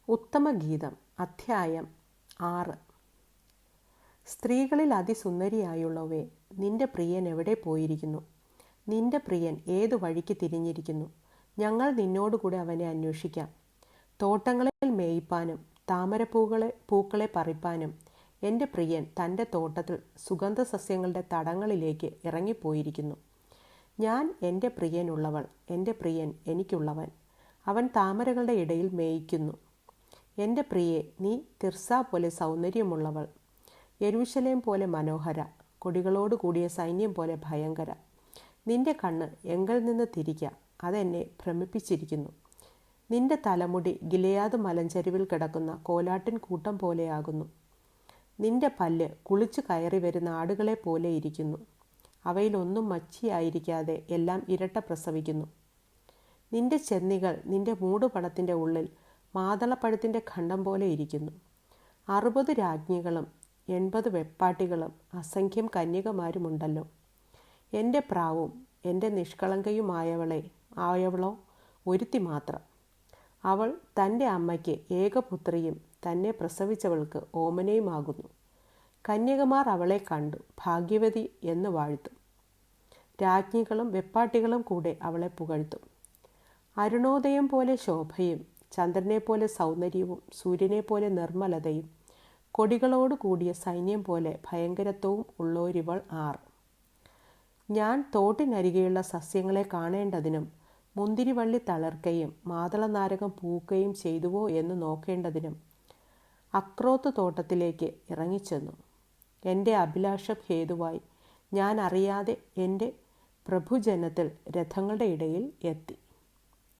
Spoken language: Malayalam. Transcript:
ഉത്തമഗീതം അധ്യായം 6. സ്ത്രീകളിൽ അതിസുന്ദരിയായുള്ളവേ, നിന്റെ പ്രിയൻ എവിടെ പോയിരിക്കുന്നു? നിന്റെ പ്രിയൻ ഏതു വഴിക്ക് തിരിഞ്ഞിരിക്കുന്നു? ഞങ്ങൾ നിന്നോടുകൂടെ അവനെ അന്വേഷിക്കാം. തോട്ടങ്ങളിൽ മേയിപ്പാനും പൂക്കളെ പറിപ്പാനും എൻ്റെ പ്രിയൻ തൻ്റെ തോട്ടത്തിൽ സുഗന്ധസസ്യങ്ങളുടെ തടങ്ങളിലേക്ക് ഇറങ്ങിപ്പോയിരിക്കുന്നു. ഞാൻ എൻ്റെ പ്രിയനുള്ളവൾ, എൻ്റെ പ്രിയൻ എനിക്കുള്ളവൻ. അവൻ താമരകളുടെ ഇടയിൽ മേയിക്കുന്നു. എൻ്റെ പ്രിയെ, നീ തിർസ പോലെ സൗന്ദര്യമുള്ളവൾ, യെരൂശലേം പോലെ മനോഹര, കൊടികളോട് കൂടിയ സൈന്യം പോലെ ഭയങ്കര. നിന്റെ കണ്ണ് എങ്കിൽ നിന്ന് തിരിക്ക, അതെന്നെ ഭ്രമിപ്പിച്ചിരിക്കുന്നു. നിന്റെ തലമുടി ഗിലെയാദ് മലഞ്ചരിവിൽ കിടക്കുന്ന കോലാട്ടിൻ കൂട്ടം പോലെയാകുന്നു. നിന്റെ പല്ല് കുളിച്ചു കയറി വരുന്ന ആടുകളെ പോലെ ഇരിക്കുന്നു. അവയിലൊന്നും മച്ചിയായിരിക്കാതെ എല്ലാം ഇരട്ട പ്രസവിക്കുന്നു. നിന്റെ ചെന്നികൾ നിന്റെ മൂടുപടത്തിൻ്റെ ഉള്ളിൽ മാതളപ്പഴത്തിൻ്റെ ഖണ്ഡം പോലെ ഇരിക്കുന്നു. 60 രാജ്ഞികളും 80 വെപ്പാട്ടികളും അസംഖ്യം കന്യകമാരുമുണ്ടല്ലോ. എൻ്റെ പ്രാവും എൻ്റെ നിഷ്കളങ്കയുമായവളോ ഒരുത്തി മാത്രം. അവൾ തൻ്റെ അമ്മയ്ക്ക് ഏകപുത്രിയും തന്നെ പ്രസവിച്ചവൾക്ക് ഓമനയുമാകുന്നു. കന്യകമാർ അവളെ കണ്ടു ഭാഗ്യവതി എന്ന് വാഴ്ത്തും. രാജ്ഞികളും വെപ്പാട്ടികളും കൂടെ അവളെ പുകഴ്ത്തും. അരുണോദയം പോലെ ശോഭയും ചന്ദ്രനെപ്പോലെ സൗന്ദര്യവും സൂര്യനെപ്പോലെ നിർമ്മലതയും കൊടികളോട് കൂടിയ സൈന്യം പോലെ ഭയങ്കരത്വവും ഉള്ളോരിവൾ ആർ. ഞാൻ തോട്ടിനരികെയുള്ള സസ്യങ്ങളെ കാണേണ്ടതിനും മുന്തിരിവള്ളി തളിർക്കയും മാതളനാരകം പൂക്കുകയും ചെയ്തുവോ എന്ന് നോക്കേണ്ടതിനും അക്രോത്ത് തോട്ടത്തിലേക്ക് ഇറങ്ങിച്ചെന്നു. എൻ്റെ അഭിലാഷം ഹേതുവായി ഞാൻ അറിയാതെ എൻ്റെ പ്രഭുജനത്തിൽ രഥങ്ങളുടെ ഇടയിൽ എത്തി.